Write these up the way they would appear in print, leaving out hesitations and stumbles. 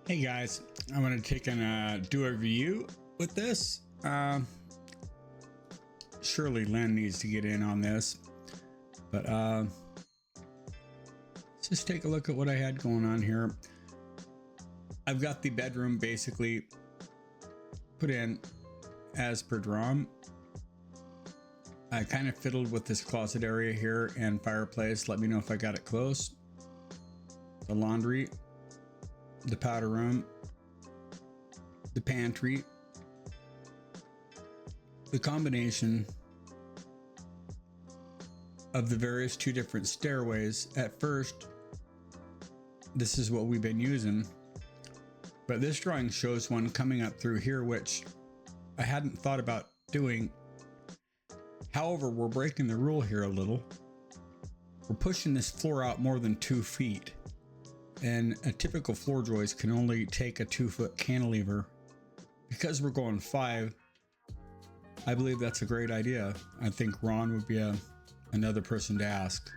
Hey guys, I want to take and do a review with this. Surely Len needs to get in on this, but let's just take a look at what I had going on here. I've got the bedroom basically put in as per drum. I kind of fiddled with this closet area here and fireplace. Let me know if I got it close. The laundry, the powder room, the pantry, the combination of the various two different stairways. At first, this is what we've been using, but this drawing shows one coming up through here, which I hadn't thought about doing. However, we're breaking the rule here a little. We're pushing this floor out more than 2 feet. And a typical floor joist can only take a 2-foot cantilever. Because we're going 5, I believe that's a great idea. I think Ron would be another person to ask.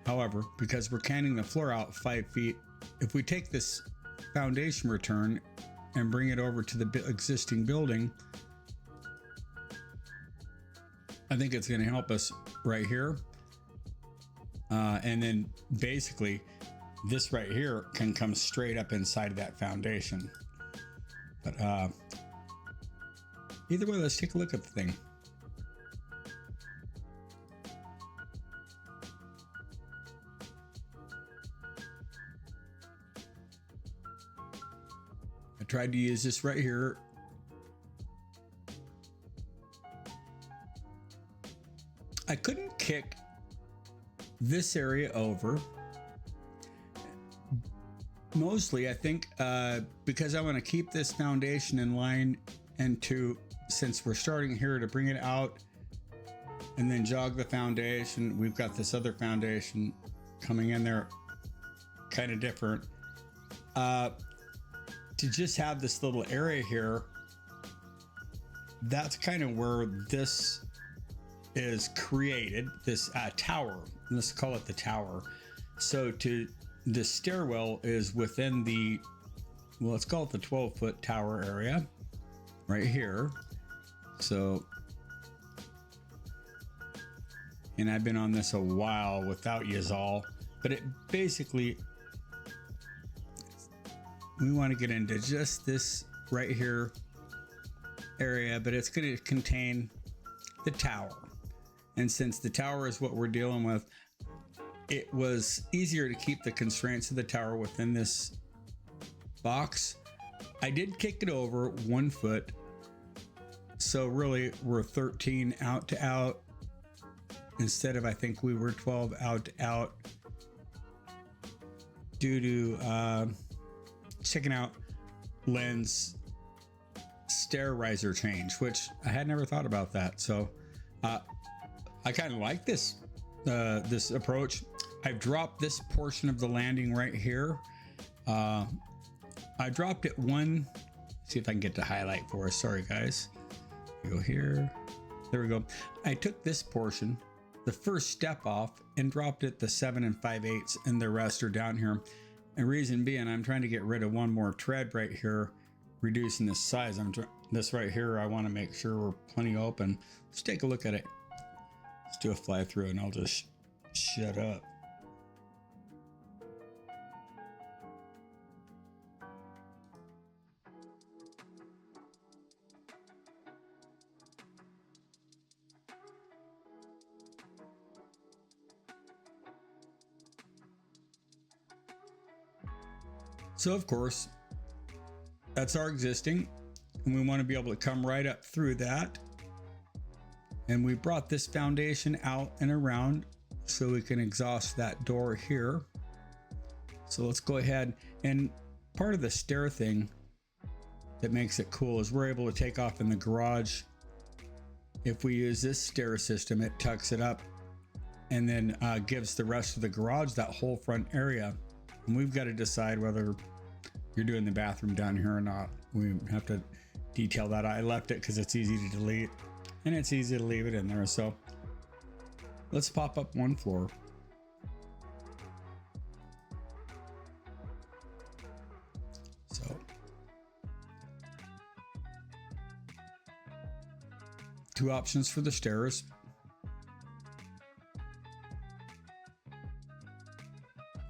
However, because we're canting the floor out 5 feet, if we take this foundation return and bring it over to the existing building, I think it's going to help us right here. And then basically, this right here can come straight up inside of that foundation. But either way, let's take a look at the thing. I tried to use this right here. I couldn't kick this area over. Mostly, I think, because I want to keep this foundation in line, and since we're starting here, to bring it out and then jog the foundation. We've got this other foundation coming in there, kind of different. To just have this little area here, that's kind of where this is created, this tower. Let's call it the tower. So the stairwell is within the, well, let's call it the 12-foot tower area right here. So, and I've been on this a while without Yazal, but it basically, we want to get into just this right here area, but it's going to contain the tower. And since the tower is what we're dealing with, it was easier to keep the constraints of the tower within this box. I did kick it over 1 foot. So really we're 13 out to out instead of, I think we were 12 out to out, due to checking out Len's stair riser change, which I had never thought about that. So I kind of like this this approach. I've dropped this portion of the landing right here. I dropped it see if I can get to highlight for us. Sorry guys. We go here. There we go. I took this portion, the first step off, and dropped it the 7 5/8, and the rest are down here. And reason being, I'm trying to get rid of one more tread right here, reducing the size. This right here, I want to make sure we're plenty open. Let's take a look at it. Let's do a fly through and I'll just shut up. So of course, that's our existing, and we want to be able to come right up through that. And we brought this foundation out and around so we can exhaust that door here. So let's go ahead, and part of the stair thing that makes it cool is we're able to take off in the garage. If we use this stair system, it tucks it up and then gives the rest of the garage that whole front area. And we've got to decide whether you're doing the bathroom down here or not. We have to detail that. I left it because it's easy to delete and it's easy to leave it in there. So let's pop up one floor. Two options for the stairs.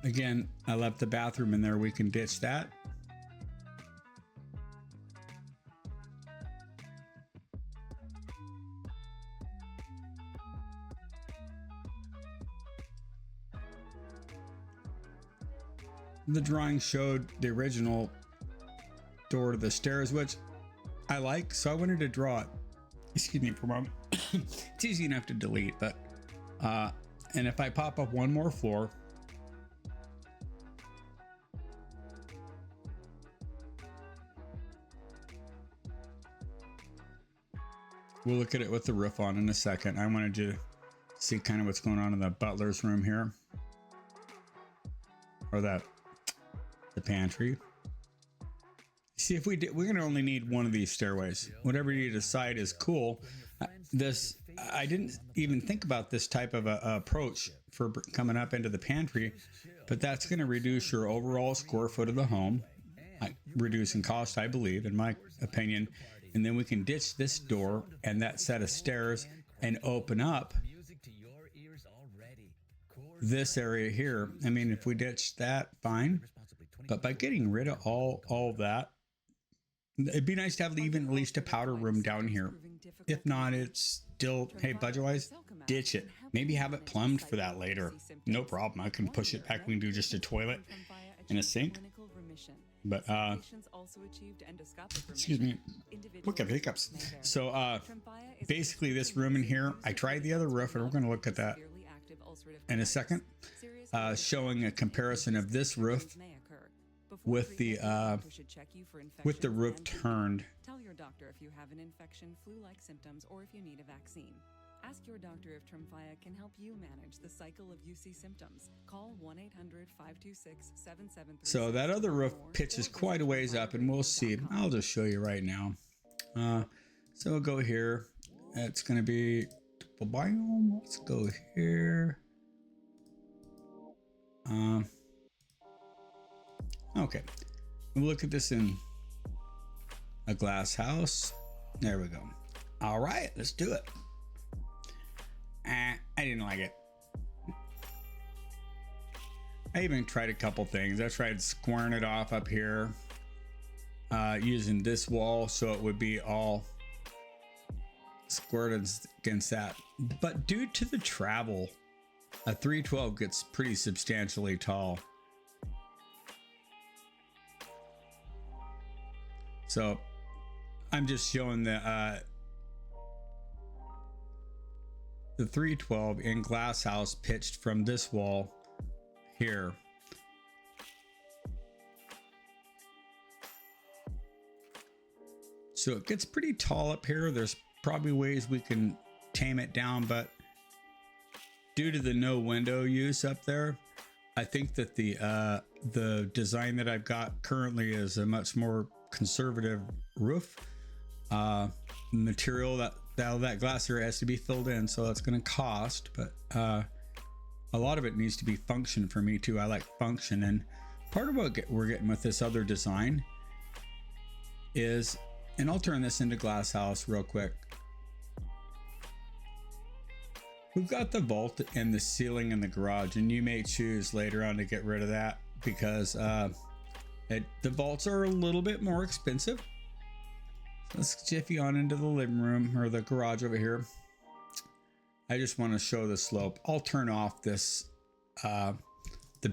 Again, I left the bathroom in there. We can ditch that. The drawing showed the original door to the stairs, which I like, so I wanted to draw it. Excuse me for a moment. It's easy enough to delete, but and if I pop up one more floor, we'll look at it with the roof on in a second. I wanted to see kind of what's going on in the butler's room here, or the pantry. See, if we did, we're gonna only need one of these stairways. Whatever you decide is cool. I didn't even think about this type of a approach for coming up into the pantry, but that's going to reduce your overall square foot of the home, reducing cost, I believe, in my opinion. And then we can ditch this door and that set of stairs and open up this area here. I mean, if we ditch that, fine. But by getting rid of all that, it'd be nice to have even at least a powder room down here. If not, it's still, hey, budget-wise, ditch it. Maybe have it plumbed for that later. No problem. I can push it back. We can do just a toilet and a sink. But, excuse me, look at hiccups. So, basically this room in here, I tried the other roof, and we're going to look at that in a second, showing a comparison of this roof with the roof turned. Tell your doctor if you have an infection, flu-like symptoms, or if you need a vaccine. Ask your doctor if Tremfya can help you manage the cycle of UC symptoms. Call 1-800-526-7736. So that other roof pitches quite a ways up, and we'll see. I'll just show you right now. So we'll go here. It's going to be biome. Let's go here. Okay, we'll look at this in a glass house. There we go. All right, let's do it. I didn't like it. I even tried a couple things. I tried squaring it off up here, using this wall so it would be all squared against that. But due to the travel, a 312 gets pretty substantially tall. So I'm just showing the 312 in glass house pitched from this wall here. So it gets pretty tall up here. There's probably ways we can tame it down, but due to the no window use up there, I think that the design that I've got currently is a much more conservative roof. Material that glass area has to be filled in, so that's going to cost, but a lot of it needs to be function for me too. I like function, and part of what we're getting with this other design is, and I'll turn this into glass house real quick. We've got the vault and the ceiling in the garage, and you may choose later on to get rid of that because the vaults are a little bit more expensive. Let's jiffy on into the living room or the garage over here. I just want to show the slope. I'll turn off this, the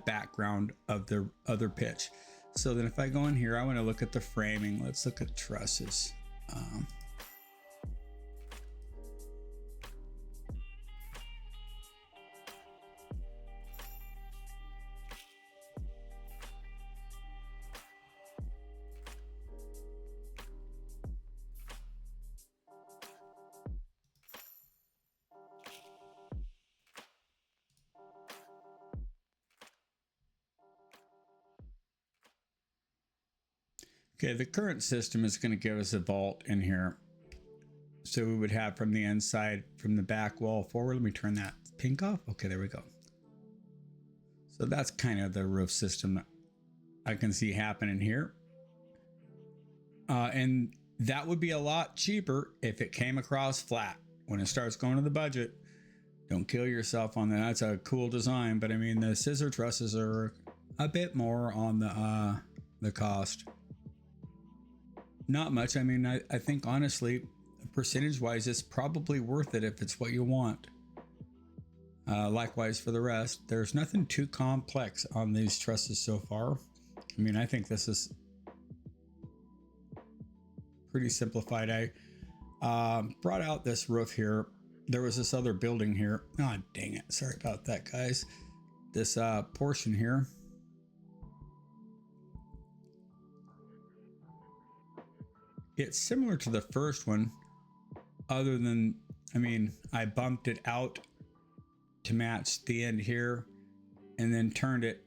background of the other pitch. So then if I go in here, I want to look at the framing. Let's look at trusses. Okay, the current system is going to give us a vault in here. So we would have from the inside, from the back wall forward. Let me turn that pink off. Okay, there we go. So that's kind of the roof system that I can see happening here. And that would be a lot cheaper if it came across flat. when it starts going to the budget, don't kill yourself on that. That's a cool design, but I mean, the scissor trusses are a bit more on the cost. Not much. I mean, I think honestly, percentage wise, it's probably worth it if it's what you want. Likewise for the rest, there's nothing too complex on these trusses so far. I mean, I think this is pretty simplified. I brought out this roof here. There was this other building here. Oh, dang it. Sorry about that, guys. This portion here. It's similar to the first one, other than, I mean, I bumped it out to match the end here and then turned it.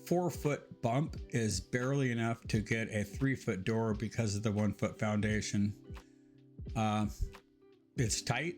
4-foot bump is barely enough to get a 3-foot door because of the 1-foot foundation. It's tight.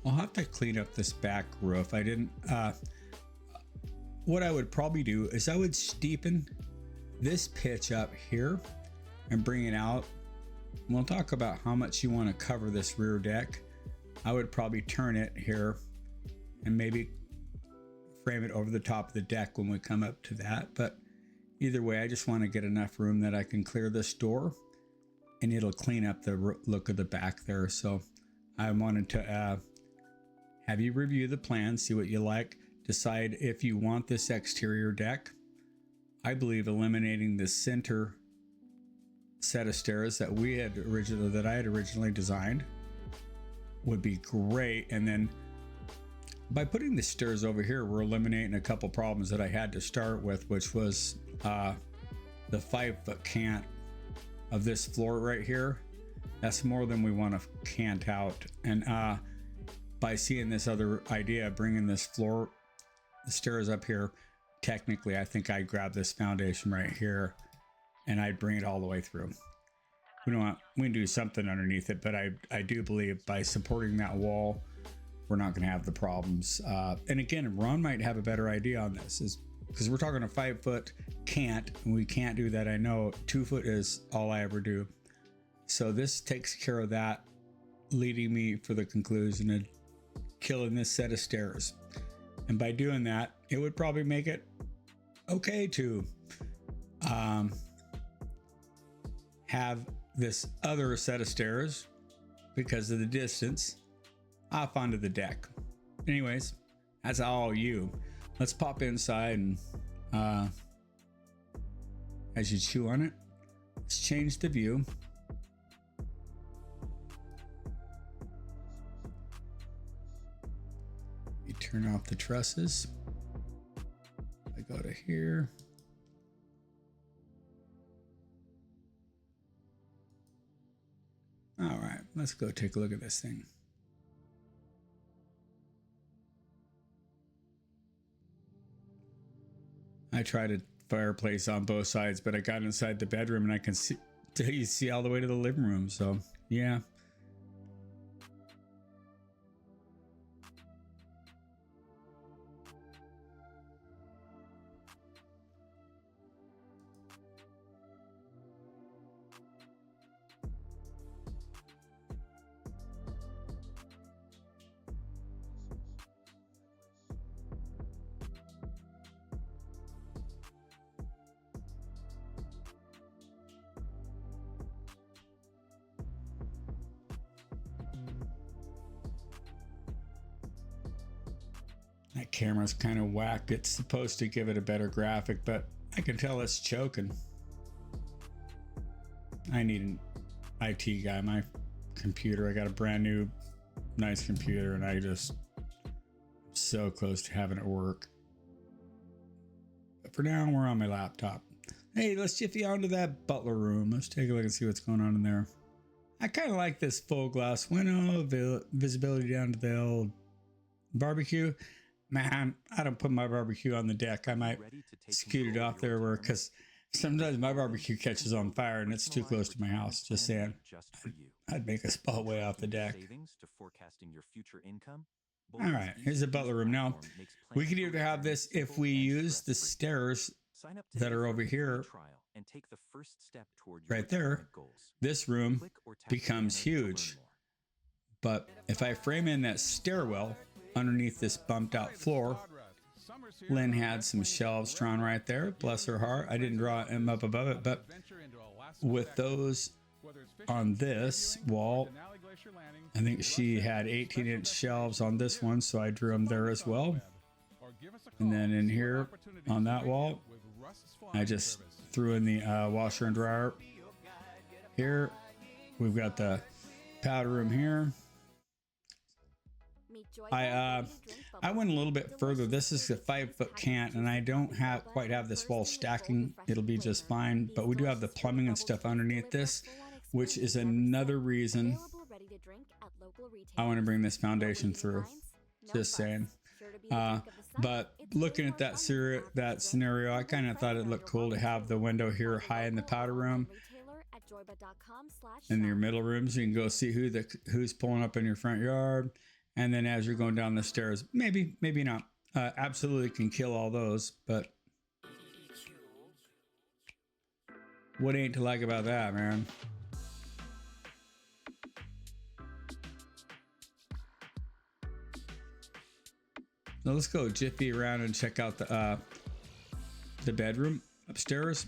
I'll have to clean up this back roof. I didn't, what I would probably do is I would steepen this pitch up here and bring it out. We'll talk about how much you want to cover this rear deck. I would probably turn it here and maybe frame it over the top of the deck when we come up to that. But either way, I just want to get enough room that I can clear this door and it'll clean up the look of the back there. So I wanted to have you review the plan, see what you like, decide if you want this exterior deck. I believe eliminating the center set of stairs that I had originally designed would be great. And then by putting the stairs over here, we're eliminating a couple problems that I had to start with, which was the 5-foot cant of this floor right here. That's more than we want to cant out. And by seeing this other idea, bringing this floor, the stairs up here, technically, I think I'd grab this foundation right here and I'd bring it all the way through. We can do something underneath it, but I do believe by supporting that wall, we're not going to have the problems. And again, Ron might have a better idea on this, is because we're talking a 5-foot cant, and we can't do that. I know 2-foot is all I ever do. So this takes care of that, leading me for the conclusion of killing this set of stairs. And by doing that, it would probably make it okay to have this other set of stairs because of the distance off onto the deck. Anyways, that's all you. Let's pop inside and as you chew on it, let's change the view. You turn off the trusses. I go to here. All right, let's go take a look at this thing. I tried a fireplace on both sides, but I got inside the bedroom and I can see all the way to the living room. So yeah. That camera's kind of whacked. It's supposed to give it a better graphic, but I can tell it's choking. I need an IT guy. My computer, I got a brand new nice computer and I just so close to having it work. for now, we're on my laptop. Hey, let's jiffy onto that butler room. Let's take a look and see what's going on in there. I kind of like this full glass window, visibility down to the old barbecue. Man, I don't put my barbecue on the deck. I might scoot it off there because sometimes my barbecue catches on fire and it's too close to my house. Just saying. I'd make a spot way off the deck. All right, here's the butler room. Now, we could either have this if we use the stairs that are over here, right there. This room becomes huge. But if I frame in that stairwell underneath this bumped out floor, Lynn had some shelves drawn right there. Bless her heart. I didn't draw them up above it, but with those on this wall, I think she had 18-inch shelves on this one, so I drew them there as well. And then in here on that wall, I just threw in the washer and dryer. Here, we've got the powder room here. I went a little bit further. This is a 5-foot cant, and I don't quite have this wall stacking. It'll be just fine, but we do have the plumbing and stuff underneath this, which is another reason I want to bring this foundation through. Just saying. But looking at that scenario, I kind of thought it looked cool to have the window here high in the powder room. In your middle rooms, you can go see who's pulling up in your front yard. And then as you're going down the stairs, maybe not. Absolutely can kill all those, but what ain't to like about that, man? So let's go jiffy around and check out the bedroom upstairs.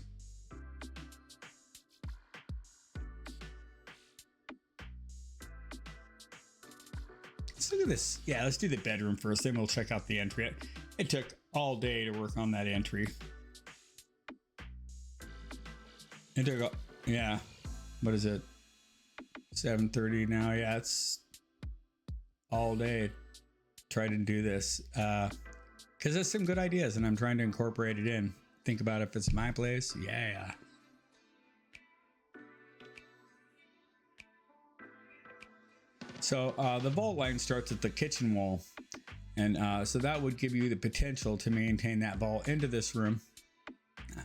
Let's look at this. Yeah, let's do the bedroom first, then we'll check out the entry. It took all day to work on that entry. It took, yeah, what is it? 7:30 now. Yeah, it's all day. Try to do this because there's some good ideas and I'm trying to incorporate it in. Think about if it's my place. Yeah. So the vault line starts at the kitchen wall, and so that would give you the potential to maintain that vault into this room.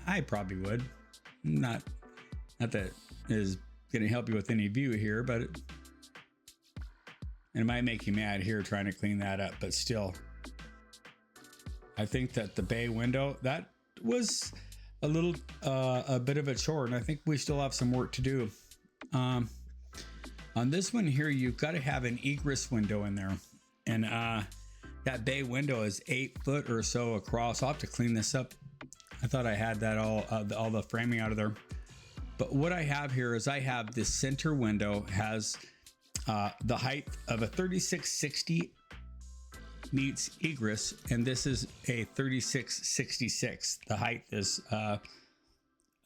I probably would. Not that is going to help you with any view here, but it might make you mad here trying to clean that up, but still. I think that the bay window, that was a bit of a chore, and I think we still have some work to do. On this one here, you've got to have an egress window in there. And that bay window is 8 foot or so across. I'll have to clean this up. I thought I had that all the framing out of there. But what I have here is I have this center window has the height of a 3660 meets egress, and this is a 3666. The height is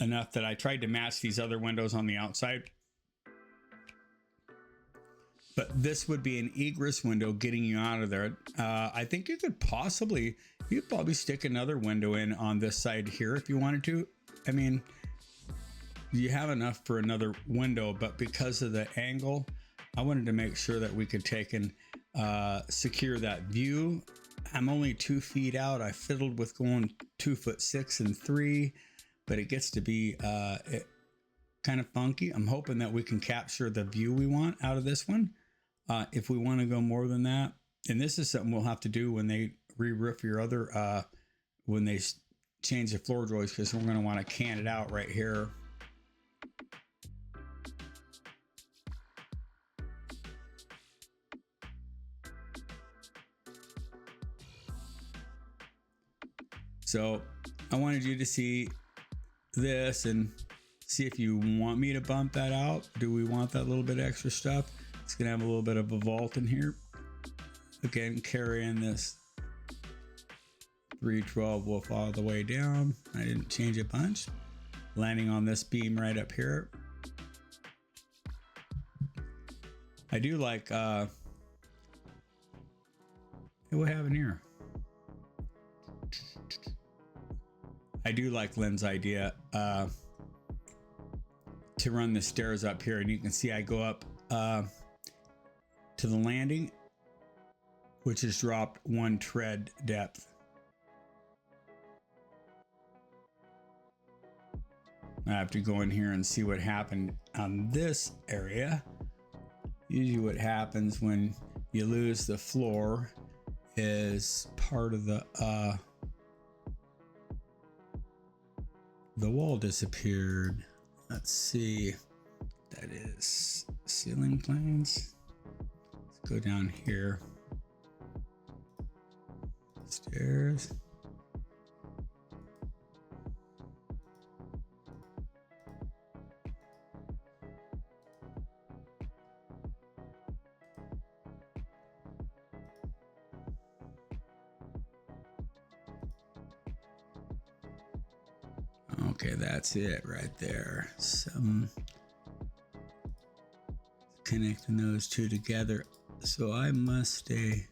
enough that I tried to match these other windows on the outside. But this would be an egress window getting you out of there. I think you could probably stick another window in on this side here if you wanted to. I mean, you have enough for another window, but because of the angle, I wanted to make sure that we could take and secure that view. I'm only 2 feet out. I fiddled with going 2'6" and 3, but it gets to be kind of funky. I'm hoping that we can capture the view we want out of this one. If we want to go more than that, and this is something we'll have to do when they re-roof your other, when they change the floor joists, because we're going to want to can it out right here. So I wanted you to see this and see if you want me to bump that out. Do we want that little bit extra stuff? It's gonna have a little bit of a vault in here. Again, carry in this 312 wolf all the way down. I didn't change a bunch. Landing on this beam right up here. I do like what do we have in here? I do like Lynn's idea to run the stairs up here, and you can see I go up to the landing, which has dropped 1 tread depth. I have to go in here and see what happened on this area. Usually what happens when you lose the floor is part of the wall disappeared. Let's see. That is ceiling plans. Let's go down here. Stairs. Okay, that's it right there. Some connecting those two together. So I must stay.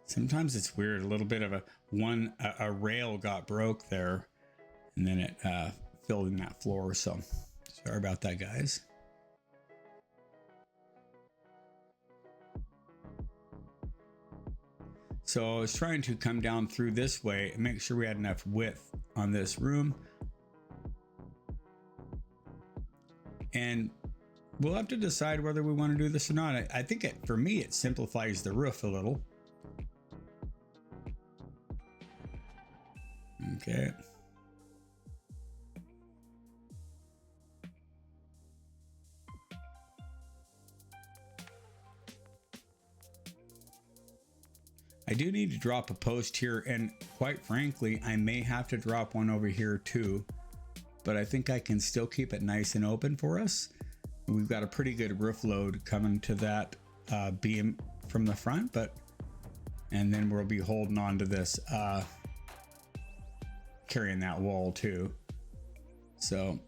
Sometimes it's weird. A little bit of a rail got broke there, and then it filled in that floor. So sorry about that, guys. So I was trying to come down through this way and make sure we had enough width on this room. And we'll have to decide whether we want to do this or not. I think for me, it simplifies the roof a little. Okay. I do need to drop a post here, and quite frankly, I may have to drop one over here too, but I think I can still keep it nice and open for us. We've got a pretty good roof load coming to that beam from the front, and then we'll be holding on to this carrying that wall too. So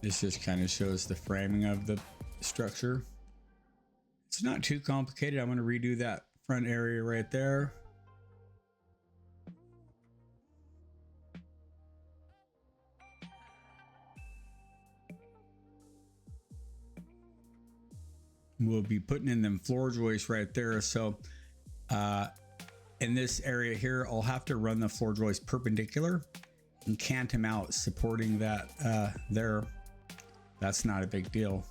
this just kind of shows the framing of the structure. It's not too complicated. I'm going to redo that front area right there. We'll be putting in them floor joists right there. So in this area here, I'll have to run the floor joists perpendicular and cant them out, supporting that there. That's not a big deal.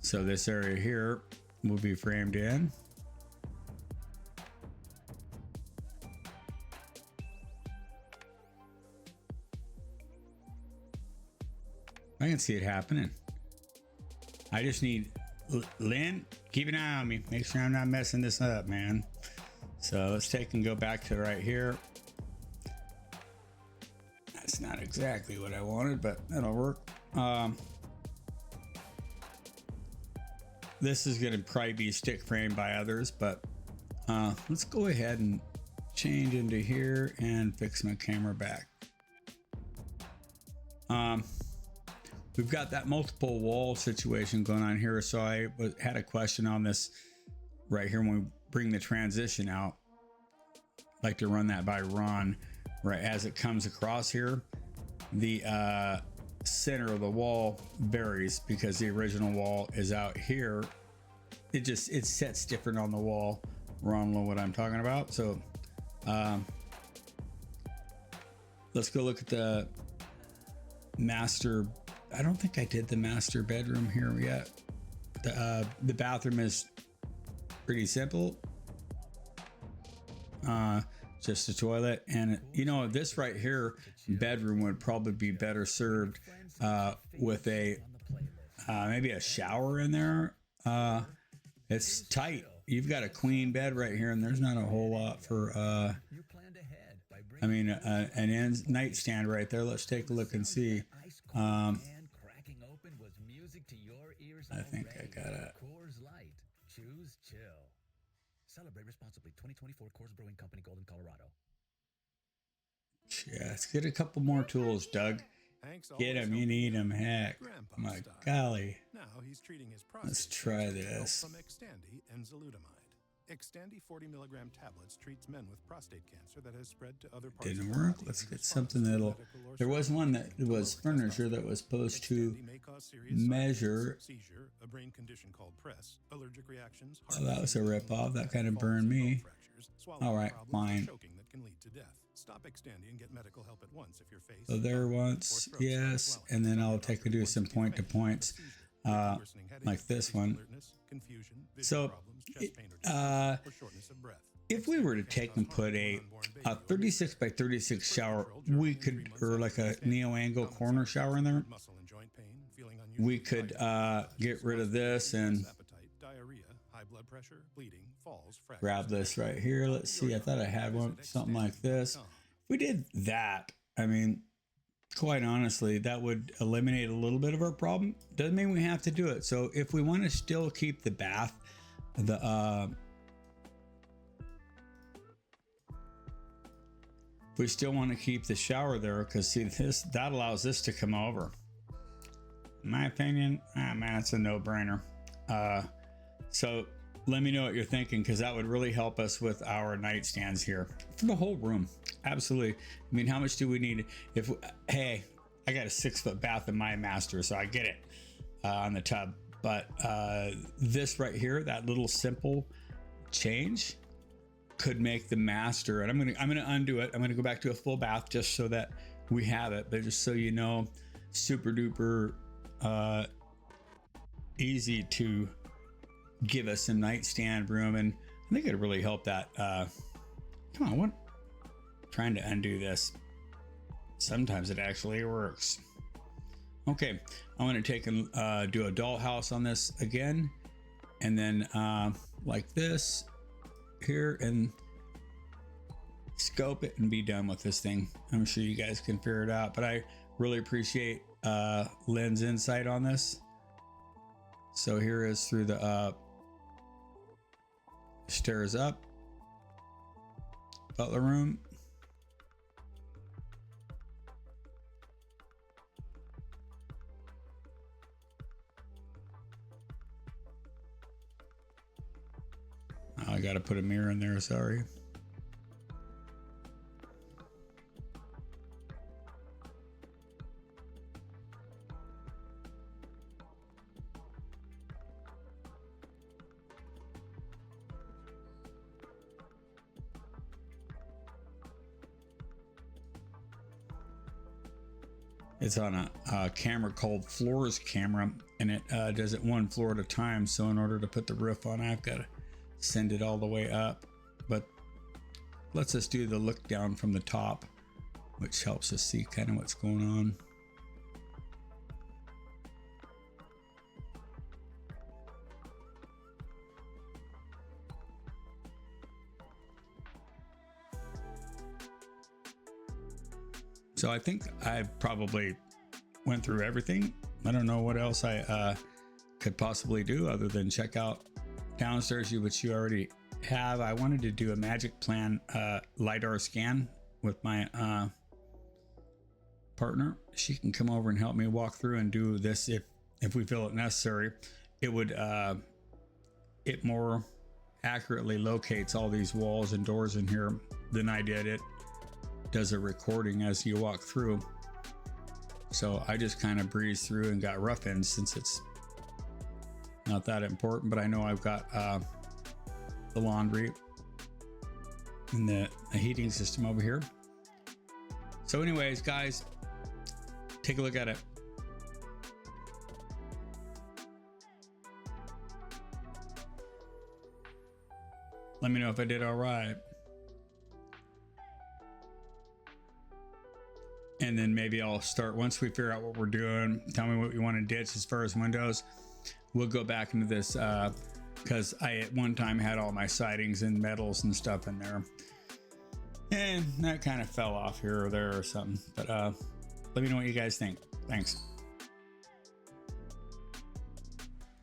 So this area here will be framed in. I can see it happening. I just need Lynn, keep an eye on me. Make sure I'm not messing this up, man. So let's take and go back to right here. That's not exactly what I wanted, but that'll work. This is going to probably be stick framed by others, but let's go ahead and change into here and fix my camera back. We've got that multiple wall situation going on here. So I had a question on this right here when we bring the transition out. I'd like to run that by Ron. Right as it comes across here, the center of the wall varies because the original wall is out here. It sets different on the wall. Ron know what I'm talking about. So let's go look at the master. I don't think I did the master bedroom here yet. The bathroom is pretty simple. Just a toilet, and you know, this right here bedroom would probably be better served with a maybe a shower in there, It's tight. You've got a queen bed right here, and there's not a whole lot for I mean, an nightstand right there. Let's take a look and see. I think I got it. Coors Light. Choose chill. Celebrate responsibly. 2024 Coors Brewing Company, Golden, Colorado. Yeah, let's get a couple more tools, Doug. Get them, you need them. Heck, my golly. Now he's treating his Let's try this. From Xtandi and Zalutamide. Xtandi 40 milligram tablets treats men with prostate cancer that has spread to other parts. Didn't work. Let's get something that'll. There was one that was furniture that was supposed to measure. Seizure, a brain condition called press, allergic reactions. Oh, that was a ripoff. That kind of burned me. All right, fine. Choking that can lead to death. Stop Xtandi and get medical help at once if you're faced. So there once, yes, and then I'll take and do some point to points, like this one. So, if we were to take and put a 36 by 36 shower, we could, or like a neo-angle corner shower in there, we could get rid of this and grab this right here. Let's see. I thought I had one, something like this. If we did that, I mean, quite honestly, that would eliminate a little bit of our problem. Doesn't mean we have to do it. So if we want to still keep the bath, we still want to keep the shower there, because see, that allows this to come over. In my opinion, man, it's a no-brainer. So let me know what you're thinking, because that would really help us with our nightstands here for the whole room. Absolutely. I mean, how much do we need? Hey, I got a 6-foot bath in my master, so I get it on the tub. But this right here, that little simple change, could make the master. And I'm gonna undo it. I'm gonna go back to a full bath just so that we have it. But just so you know, super duper easy to give us a nightstand room, and I think it'd really help that. Come on, what? Trying to undo this. Sometimes it actually works. Okay, I'm going to take and do a dollhouse on this again, and then like this here, and scope it and be done with this thing. I'm sure you guys can figure it out, but I really appreciate Lynn's insight on this. So here is through the stairs up, butler room. I got to put a mirror in there, sorry. It's on a camera called Floors Camera, and it does it one floor at a time. So in order to put the roof on, I've got to send it all the way up. But let's just do the look down from the top, which helps us see kind of what's going on. So I think I probably went through everything. I don't know what else I could possibly do other than check out downstairs, which you already have. I wanted to do a Magic Plan LiDAR scan with my partner. She can come over and help me walk through and do this if we feel it necessary. It would it more accurately locates all these walls and doors in here than I did. It does a recording as you walk through. So I just kind of breezed through and got rough ends since it's not that important, but I know I've got the laundry and the heating system over here. So anyways, guys, take a look at it. Let me know if I did all right. And then maybe I'll start, once we figure out what we're doing, tell me what we want to ditch as far as windows. We'll go back into this because I at one time had all my sidings and metals and stuff in there, and that kind of fell off here or there or something. But let me know what you guys think. Thanks.